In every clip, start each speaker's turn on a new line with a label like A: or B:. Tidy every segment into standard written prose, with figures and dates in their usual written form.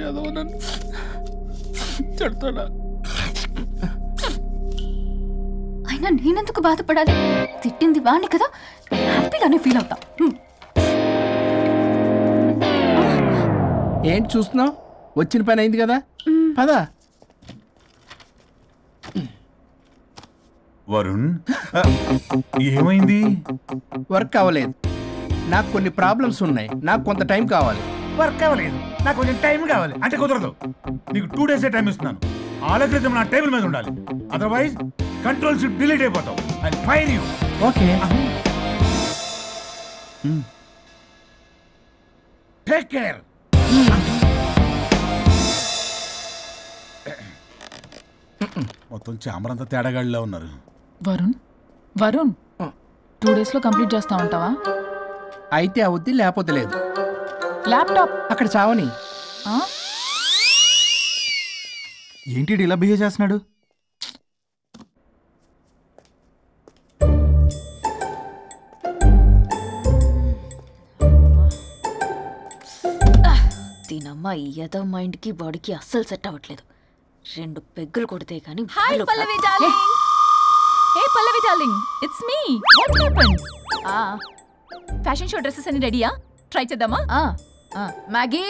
A: ఏదో నన్ను చెడతాడా?
B: అయినా నేనెందుకు బాధపడాలి? తిట్టింది వాణ్ణి కదా, హ్యాపీగానే ఫీల్ అవుతా.
A: ఏంటి చూస్తున్నావు? వచ్చిన పని అయింది కదా, పదా.
C: వరుణ్, ఏమైంది?
A: వర్క్ అవ్వలేదు. నాకు కొన్ని ప్రాబ్లమ్స్ ఉన్నాయి, నాకు కొంత టైం కావాలి.
C: వర్క్ అవ్వలేదు, నాకు కొంచెం టైం కావాలి అంటే కుదరదు. నీకు 2 days టైం ఇస్తున్నాను. ఆలోచించడం నా టేబుల్ మీద ఉండాలి, అదర్వైజ్ కంట్రోల్ షిప్ డిలీట్ అయిపోతావు. I fire you.
A: Okay,
C: take care. మొత్తం చామరంతా తేడాగాడిలా ఉన్నారు.
D: వరుణ్ వరుణ్ 2 days లో కంప్లీట్ చేస్తా ఉంటావా?
A: అయితే అవుద్ది, లేకపోతే లేదు.
D: ల్యాప్టాప్
A: అక్కడ చావని.
E: ఏంటి ఇలా బిహేవ్ చేస్తున్నాడు?
B: దీనమ్మ ఏదో మైండ్కి బాడీకి అస్సలు సెట్ అవ్వట్లేదు. 2 పెగ్గులు కొడితే కానీ.
D: Hi Pallavi darling. Hey Pallavi darling, it's me. What happened? Fashion show dresses అన్ని రెడీయా? ట్రై చేద్దామా?
B: Maggie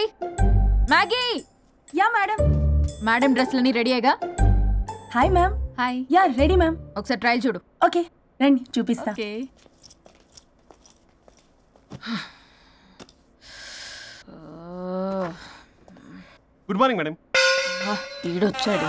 B: Maggie.
F: Yeah madam.
B: Madam డ్రెస్లన్నీ రెడీయేగా?
F: Hi ma'am.
D: Hi.
F: Yeah ready ma'am.
B: ఒకసారి ట్రయల్ చూడు.
F: ఓకే రండి చూపిస్తా.
D: ఓకే.
G: Good morning madam.
B: వీడొచ్చాడు.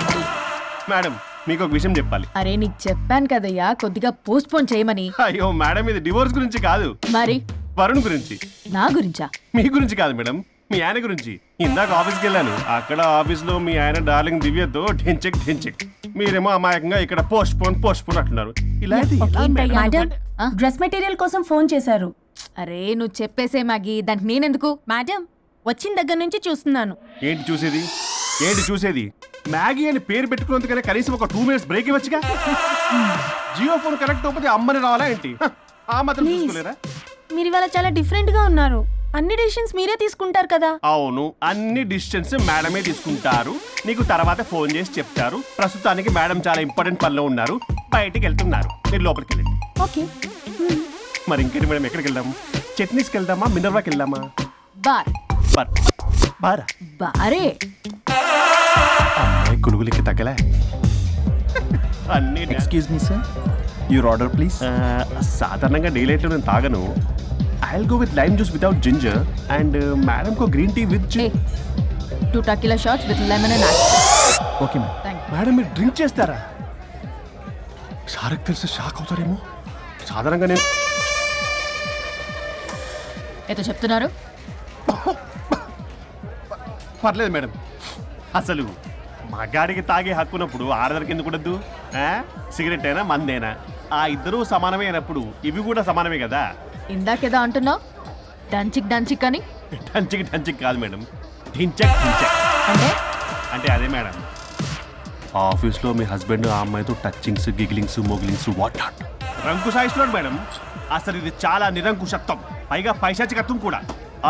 G: మేడం మీకు ఒక విషయం చెప్పాలి.
B: అరే నీకు చెప్పాను కదయ్యా కొద్దిగా పోస్ట్ పోన్ చేయమని.
G: అయ్యో మేడం, ఇది డివోర్స్ గురించి కాదు.
B: మరి
G: వరుణ్ గురించి.
B: నా గురించా?
G: మీ గురించి కాదు మేడం, మీ ఆయన గురించి. ఇందాక ఆఫీస్కి వెళ్ళాను, అక్కడ ఆఫీస్లో మీ ఆయన డార్లింగ్ దివ్యతో ఢెంచెక్ ఢెంచెక్, మీరేమో అమాయకంగా ఇక్కడ పోస్ట్ పోన్ అంటున్నారు. ఇలా
F: మేడం డ్రెస్ మెటీరియల్ కోసం ఫోన్ చేశారు.
B: అరే నువ్వు చెప్పేసే మ్యాగీ, దానికి నేనెందుకు?
F: మేడం వచ్చిన దగ్గర నుంచి చూస్తున్నాను.
G: ఏంటి చూసేది? ఏంటి చూసేది? మ్యాగీ అని పేరు పెట్టుకున్నందుకనే కనీసం ఒక 2 minutes బ్రేక్ ఇవ్వచ్చుగా. జియో ఫోన్ కనెక్ట్ అవ్వకపోతే అమ్మని రావాలా ఏంటి? ఆ మాత్రం చూసుకోలేరా?
F: మీరు ఇవాళ చాలా డిఫరెంట్ గా ఉన్నారు. అన్ని డిసిషన్స్ మీరే తీసుకుంటారు కదా.
G: అవును, అన్ని డిసిషన్స్ మేడమే తీసుకుంటారు. నీకు తర్వాత ఫోన్ చేసి చెప్తారు. ప్రస్తుతానికి మేడం చాలా ఇంపార్టెంట్ పనిలో ఉన్నారు, బయటికి వెళ్తున్నారు. మీరు లోపలికి వెళ్ళండి.
F: ఓకే.
G: మరి ఇంకేంటి మేడం, ఎక్కడికి వెళ్దాము? చట్నీస్కి వెళ్దామా, మినర్వాకి వెళ్దామా? బారా
B: బారే.
G: అమ్మాయి కులుగులకి తగ్గలే. అన్ని
E: excuse me sir, your order please.
G: సాధారణంగా డే లైట్లో నేను తాగను. I'll go with lime juice without ginger and madam కో green tea with
B: 2 tequila shots with lemon and ice.
E: Okay ma'am.
G: Madam మీరు డ్రింక్ చేస్తారా? సార్కి తెలిసి షాక్ అవుతారేమో. సాధారణంగా నేను
B: ఏదో చెప్తున్నారు.
G: పర్లేదు మేడం. అసలు మగాడికి తాగే హక్కున్నప్పుడు ఆడదానికి ఎందుకు ఉండద్దు? సిగరెట్ అయినా మందేనా ఆ ఇద్దరూ సమానమే అయినప్పుడు ఇవి కూడా సమానమే కదా.
B: ఇందాకేదో అంటున్నావు, డంచిక్ డంచిక్ అని.
G: డంచిక్ డంచిక్ కాదు మేడం, ఢించక్ ఢించక్. అంటే అదే మేడం, ఆఫీస్లో మీ హస్బెండ్ ఆ అమ్మాయితో touchings, gigglings, mogglings what not రంకు సాయిస్తున్నాడు మేడం. అసలు ఇది చాలా నిరంకుశత్వం, పైగా పైశాచికత్వం కూడా.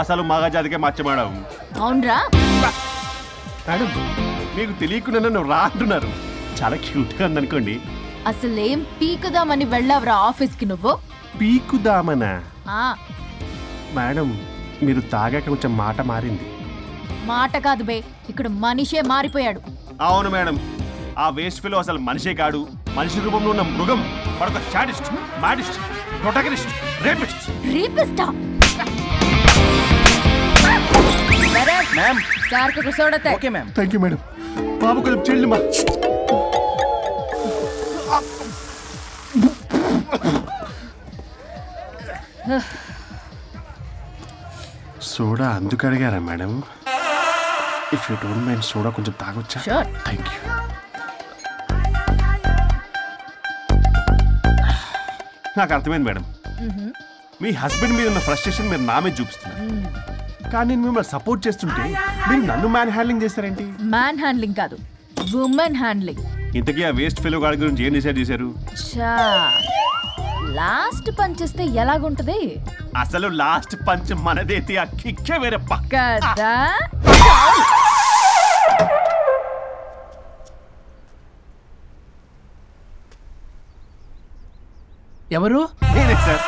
G: అసలు మగజాతికే మచ్చ మేడం.
B: అవునరా
G: మేడం, మీకు తెలియకుండా నన్ను రా అంటున్నారు. చాలా క్యూట్గా ఉందనుకోండి.
B: అసలేం పీకుదామని వెళ్ళావురా ఆఫీస్కి నువ్వు?
G: పీకుదామనా?
B: మేడం
G: మీరు తాగాక కొంచెం మాట మారింది.
B: మాట కాదు బే, ఇక్కడ మనిషే మారిపోయాడు.
G: అవును మేడం, ఆ వేస్ట్ ఫెలో అసలు మనిషే కాడు, మనిషి రూపంలో ఉన్న మృగం. మరొక షాడిస్ట్, మాడిస్ట్, ప్రొటగనిస్ట్, రేపిస్ట్.
B: రేపిస్టా?
E: మ్యామ్
B: సార్ కు సోడతే.
E: Okay ma'am.
G: Thank you madam. బాబు కొంచెం చెల్లి మా. సోడా అందుకు అడిగారా మేడం? If you don't mind soda కొంచెం తాగొచ్చా?
B: షూర్.
G: Thank you. నాకు అర్థమైంది మేడం, మీ హస్బెండ్ మీద ఉన్న ఫ్రస్ట్రేషన్ మీరు నా మీద చూపిస్తున్నారు. కానీ నేను మిమ్మల్ని సపోర్ట్ చేస్తుంటే మీరు నన్ను మ్యాన్ హ్యాండ్లింగ్ చేస్తారేంటి?
B: మ్యాన్ హ్యాండ్లింగ్ కాదు, ఉమెన్ హ్యాండ్లింగ్.
G: ఇంతకీ ఆ వేస్ట్ ఫెలో గాడి గురించి ఏం డిసైడ్ చేశారు?
B: లాస్ట్ పంచ్ చేస్తే ఎలాగుంటది?
G: అసలు లాస్ట్ పంచ్ మనదైతే ఆ కిక్కే వేరే పక్క
B: కదా.
A: ఎవరు?
G: నేనే సార్.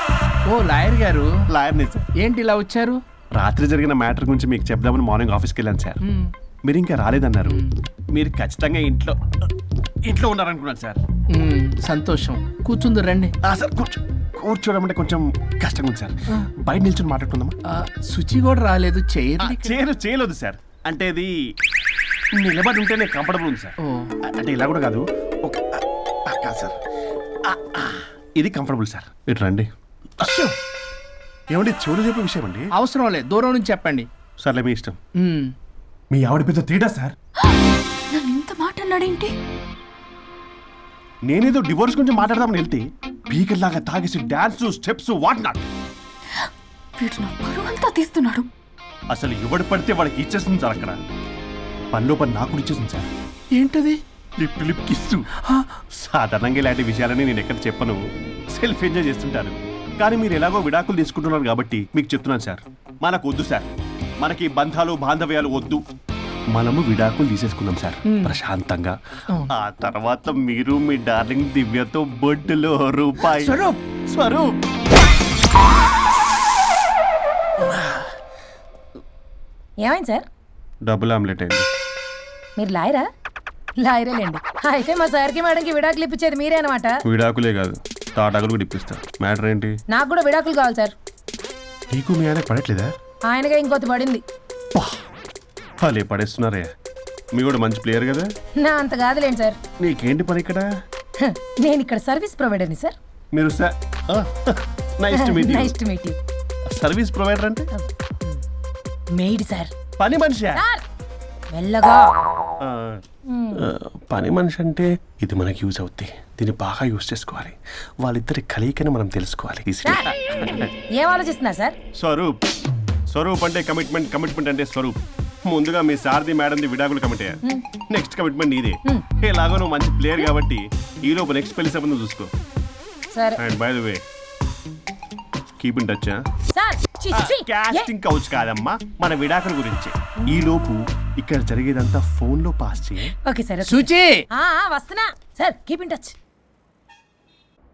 A: ఓ లాయర్ గారు.
G: లాయర్నే సార్.
A: ఏంటి ఇలా వచ్చారు?
G: రాత్రి జరిగిన మ్యాటర్ గురించి మీకు చెప్దామని మార్నింగ్ ఆఫీస్కి వెళ్ళాను సార్. మీరు ఇంకా రాలేదన్నారు. మీరు ఖచ్చితంగా ఇంట్లో ఉన్నారనుకున్నాను సార్.
A: సంతోషం. కూర్చుంది రండి.
G: సార్ కూర్చోవడం అంటే కొంచెం కష్టంగా ఉంది సార్. బయట నిల్చొని మాట్లాడుకుందామా?
A: శుచి కూడా రాలేదు.
G: చేయలేదు సార్. అంటే ఇది నిలబడి ఉంటేనే కంఫర్టబుల్ ఉంది సార్. అంటే ఇలా కూడా కాదు. కాదు సార్, ఇది కంఫర్టబుల్ సార్. ఇటు రండి. ఏమండి చెవులు చెప్పే విషయం అండి.
A: అవసరం లేదు, దూరం నుంచి చెప్పండి.
G: సర్లే మీ ఇష్టం.
C: మీ ఆవిడ పెద్ద తేడా సార్.
D: ఇంత మాట అన్నాడేంటి?
G: నేనేదో డివోర్స్ గురించి మాట్లాడదామని వెళ్తే పీకల్లాగా తాగేసి డాన్స్ స్టెప్స్ వాట్ నాట్.
D: వీడు నా పరువంతా తీస్తున్నాడు.
G: అసలు ఎవడు పడితే వాడికి ఇచ్చేస్తుంది సార్. అక్కడ పనిలో పని నాకు ఇచ్చేస్తుంది సార్.
A: ఏంటది?
G: Lip kiss. సాధారణంగా ఇలాంటి విషయాలని నేను ఎక్కడ చెప్పను. సెల్ఫ్ ఎంజాయ్ చేస్తుంటాను. కానీ మీరు ఎలాగో విడాకులు తీసుకుంటున్నారు కాబట్టి మీకు చెప్తున్నాను సార్. మనకు వద్దు సార్. మనకి బంధాలు బాంధవ్యాలు వద్దు. మనము విడాకులు తీసేసుకుందాం సార్ ప్రశాంతంగా. ఆ తర్వాత మీరు మీ డార్లింగ్ దివ్యతో బొడ్డులో రూపాయి. స్వరూప్
H: ఏమైంది సార్?
G: డబుల్ ఆమ్లెట్ అయింది.
H: మీరు లాయరా? లాయరేలేండి. అయితే మా సార్కి మేడంకి విడాకులు ఇప్పించేది మీరే అనమాట.
G: విడాకులే కాదు, తాటాకులు కూడా ఇప్పిస్తారు. మ్యాటర్ ఏంటి?
H: నాకు కూడా విడాకులు కావాలి సార్.
G: నీకు మీ ఆయన పడట్లేదా?
H: ఆయనగా ఇంకొకటి పడింది.
G: వాళ్ళే పడేస్తున్నారే. మీ కూడా మంచి ప్లేయర్ కదా.
H: నా అంత కాదులేండి సార్.
G: నీకేంటి పని ఇక్కడ?
H: నేను ఇక్కడ సర్వీస్ ప్రొవైడర్ని సార్.
G: మీరు nice to meet you. Service provider అంటే
H: మెయిడ్ సార్.
G: పని మనిషి.
H: మెల్లగా.
G: పని మనిషి అంటే ఇది మనకి యూజ్ అవుద్ది. దీన్ని బాగా యూజ్ చేసుకోవాలి. వాళ్ళిద్దరి కలయికని మనం తెలుసుకోవాలి.
H: ఏం ఆలోచిస్తున్నారు సార్?
G: స్వరూప్ అంటే కమిట్మెంట్ అంటే స్వరూప్. ముందుగా మీ సారథి మేడంది విడాకులు కమిట్ అయ్యా. నెక్స్ట్ కమిట్మెంట్ నీదే. ఎలాగో నువ్వు మంచి ప్లేయర్ కాబట్టి ఈ లోపు నెక్స్ట్ పెళ్లి సంబంధం చూసుకో. And by the way keep in touch. Casting couch కాదమ్మా, మన విడాకుల గురించి. ఈ లోపు ఇక్కడ జరిగేదంతా ఫోన్ లో పాస్ చేయి.
H: Okay sir.
A: శుచి
H: వస్తున్నా sir. Keep in touch.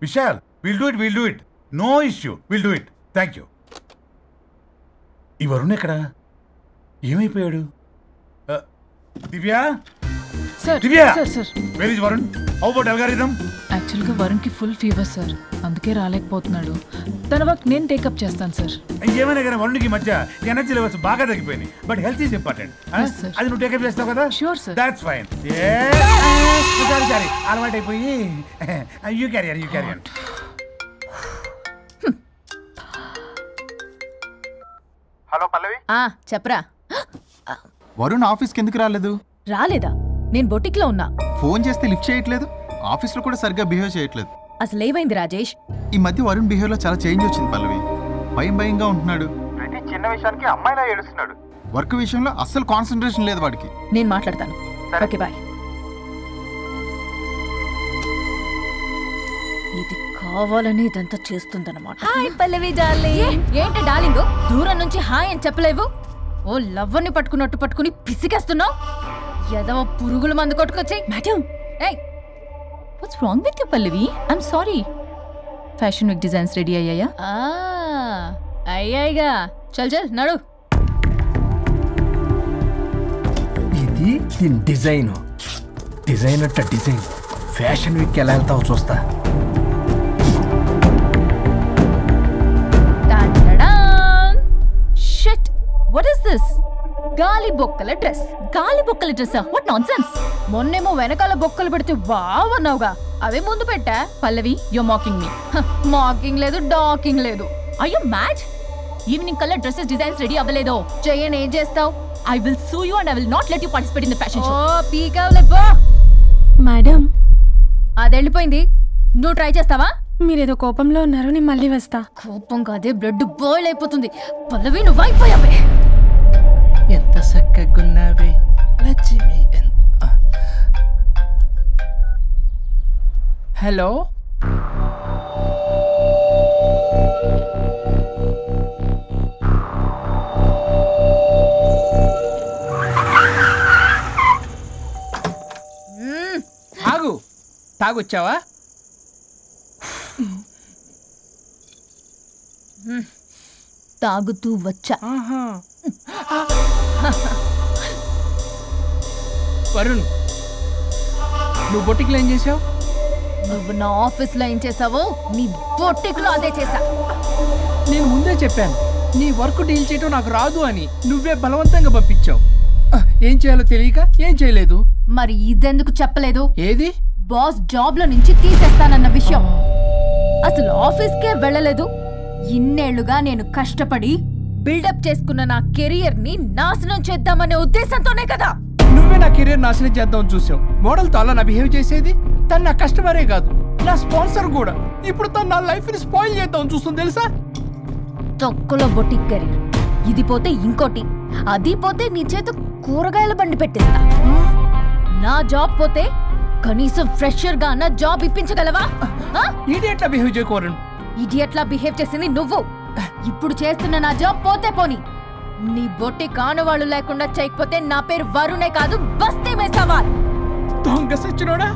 C: Vishal, will do it. No issue, will do it. Thank you. ఈ వరుణ్ ఎక్కడ? ఏమైపోయాడు? Divya, Divya, where is Varun? How about algorithm?
D: యాక్చువల్గా వరుణ్కి ఫుల్ ఫీవర్ సార్, అందుకే రాలేకపోతున్నాడు. తన వర్క్ నేను టేకప్ చేస్తాను సార్.
C: ఏమైనా కానీ వరుణ్కి మధ్య ఎనర్జీ లెవెల్స్ బాగా తగ్గిపోయినాయి. But health is important. అది నువ్వు టేకప్ చేస్తావు కదా?
D: Sure sir.
C: That's fine. Sorry అలవాటు అయిపోయి. You carry on.
E: Hello Pallavi.
D: చెప్పరా.
E: వరుణ్ ఆఫీస్కి ఎందుకు రాలేదు?
D: రాలేదా? నేను బొటిక్లో ఉన్నా.
E: ఫోన్ చేస్తే లిఫ్ట్ చేయట్లేదు. ఆఫీస్లో కూడా సరిగ్గా బిహేవ్ చేయట్లేదు.
D: అసలు ఏమైంది రాజేష్?
E: ఈ మధ్య వరుణ్ బిహేవ్లో చాలా చేంజ్ వచ్చింది పల్లవి. భయంగా ఉంటున్నాడు. ప్రతి చిన్న విషయానికి అమ్మాయిలా ఏడుస్తున్నాడు. వర్క్ విషయంలో అస్సలు కాన్సన్ట్రేషన్ లేదు వాడికి.
D: నేను మాట్లాడతాను. Okay bye. ఇది కావాలని ఇదంతా చేస్తుందన్నమాట. Hi Pallavi darling. ఏంటి డార్లింగ్, దూరం నుంచి హాయ్ అని చెప్పలేవు? ఓ లవ్వర్ని పట్టుకుని పిసికేస్తున్నావు. ఏదో పురుగుల మందు కొట్టుకొచ్చి. మేడం, ఏయ్ what's wrong with you Pallavi? I'm sorry. Fashion week designs ready అయ్యాయా? అయ్యాయిగా. చల్ నడు.
A: ఇది దీని డిజైన్ అట్ట డిజైన్. ఫ్యాషన్ వీక్ ఎలా వెళ్తావు చూస్తా.
D: Shit, what is this? గాలి బొక్కల డ్రెస్. గాలి బొక్కల డ్రెస్సా? What nonsense. మొన్నేమో వెనకాల బొక్కలు పెడితే వావ్ అన్నావుగా, అవే ముందు పెట్టా. Pallavi, you mocking me. Mocking లేదు, డాకింగ్ లేదు. Are you mad? ఈవినింగ్ కల్లా డ్రెస్సెస్ డిజైన్స్ రెడీ అవ్వలేదో చెయ్యని ఏం చేస్తావు? I will sue you and I will not let you participate in the fashion show. పీకావులే పో.
F: మేడం,
D: అది వెళ్ళిపోయింది. నువ్వు ట్రై చేస్తావా?
F: మీరేదో కోపంలో ఉన్నారు, నేను మళ్ళీ వస్తా.
D: కోపం కాదే, బ్లడ్ బాయిల్ అయిపోతుంది. పల్లవి, నువ్వు అయిపోయావే.
A: ఎంత చక్కగున్నావే లక్ష్మి. హలో, ఆగు. తాగొచ్చావా?
D: తాగుతూ వచ్చా.
A: వరుణ్, నువ్వు బొటిక్లో ఏం చేసావు?
D: నువ్వు నా ఆఫీస్లో ఏం చేసావో నీ బొట్టిక్లో అదే చేశా.
A: నేను ముందే చెప్పాను నీ వర్క్ డీల్ చేయటం నాకు రాదు అని. నువ్వే బలవంతంగా పంపించావు. ఏం చేయాలో తెలియక ఏం చేయలేదు.
D: మరి ఇదెందుకు చెప్పలేదు?
A: ఏది?
D: బాస్ జాబ్లో నుంచి తీసేస్తానన్న విషయం. అసలు ఆఫీస్కే వెళ్ళలేదు. ఇన్నేళ్లుగా నేను కష్టపడి బిల్డప్ చేసుకున్న నా కెరియర్ని నాశనం చేద్దామనే ఉద్దేశంతోనే కదా.
A: నువ్వే నా కెరీర్ నాశనం చేద్దామని చూసావు. మోడల్తో అలా నా బిహేవ్ చేసేది. తను నా కస్టమరే కాదు, నా స్పాన్సర్ కూడా. ఇప్పుడు తను నా లైఫ్ని స్పాయిల్ చేద్దామని చూస్తుంది తెలుసా?
D: తొక్కలో బొటిక్ కెరీర్. ఇది పోతే ఇంకోటి, అది పోతే నీ చేత కూరగాయల బండి పెట్టిస్తా. నా జాబ్ పోతే కనీసం ఫ్రెషర్ గా నా జాబ్ ఇప్పించగలవా?
A: ఇడియట్లా బిహేవ్ చేయకూడదు.
D: ఇడియట్లా బిహేవ్ చేసింది నువ్వు. ఇప్పుడు చేస్తున్న నా జాబ్ పోతే పోని, నీ బొట్టి కానువాళ్ళు లేకుండా చేయకపోతే నా పేరు వరుణే కాదు, బస్తీ మే సవాల్.
A: దొంగ సచ్చినోడా,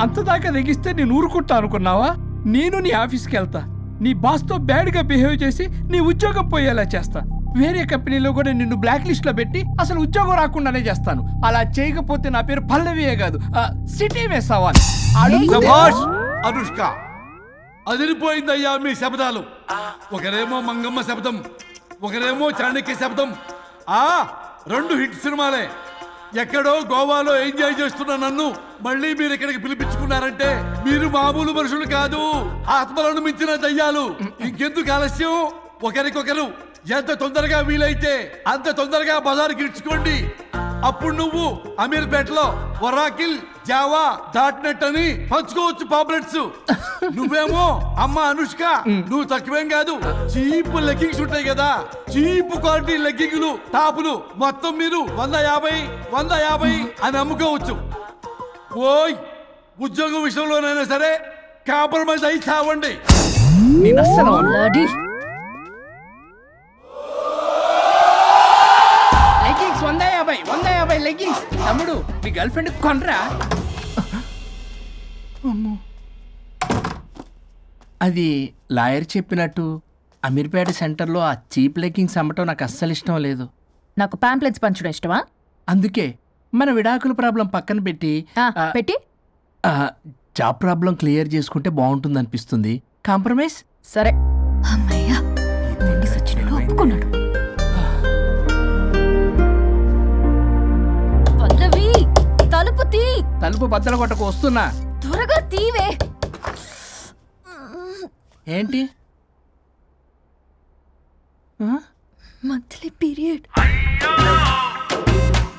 A: అంతదాకా తెగిస్తే నేను ఊరుకుంటా అనుకున్నావా? నేను నీ ఆఫీస్కి వెళ్తా, నీ బాస్తో బ్యాడ్గా బిహేవ్ చేసి నీ ఉద్యోగం పోయేలా చేస్తా. వేరే కంపెనీలో కూడా నిన్ను బ్లాక్ లిస్ట్ లో పెట్టి అసలు ఉద్యోగం రాకుండానే చేస్తాను. అలా చేయకపోతే నా పేరు పల్లవియే కాదు, సిటీ మే సవాల్.
I: అనుష్క, అదిరిపోయిందయ్యా మీ శబ్దాలు. ఒకరేమో మంగమ్మ శబ్దం, ఒకరేమో చాణక్య శబ్దం. రెండు హిట్ సినిమాలే. ఎక్కడో గోవాలో ఎంజాయ్ చేస్తున్న నన్ను మళ్ళీ మీరు ఇక్కడికి పిలిపించుకున్నారంటే మీరు మామూలు మనుషులు కాదు, ఆత్మలను మించిన దయ్యాలు. ఇంకెందుకు ఆలస్యం? ఒకరికొకరు ఎంత తొందరగా వీలైతే అంత తొందరగా బజారుకి ఇడ్చుకోండి. అప్పుడు నువ్వు అమీర్పేటలో వరాకిల్, జావా, డాట్నెట్ అని పంచుకోవచ్చు పాంప్లెట్స్. నువ్వేమో అమ్మ అనుష్క, నువ్వు తక్కువేం కాదు. చీప్ లెగ్గింగ్స్ ఉంటాయి కదా, చీప్ క్వాలిటీ లెగ్గింగ్లు, టాపులు మొత్తం మీరు 150 అని అమ్ముకోవచ్చు. ఓయ్, ఉద్యోగం విషయంలోనైనా సరే కాంప్రమైజ్ అయి చావండి.
A: Leggings 150 leggings. తమ్ముడు, మీ గర్ల్ ఫ్రెండ్ కొనరా? అది లాయర్ చెప్పినట్టు అమీర్పేట సెంటర్లో ఆ చీప్ లెగ్గింగ్స్ అమ్మటం నాకు అస్సలు ఇష్టం లేదు.
D: నాకు పాంప్లెట్స్ పంచడం ఇష్టమా?
A: అందుకే మన విడాకుల ప్రాబ్లం పక్కన పెట్టి జాబ్ ప్రాబ్లం క్లియర్ చేసుకుంటే బాగుంటుంది అనిపిస్తుంది. కాంప్రమైజ్?
D: సరే. అమ్మయ్యా, సచ్చినోడు ఒప్పుకున్నాడు. పల్లవి, తలుపు తీ.
A: తలుపు బద్దలు కొట్టకు, వస్తున్నా.
D: త్వరగా తీవే.
A: ఏంటి?
D: Monthly period.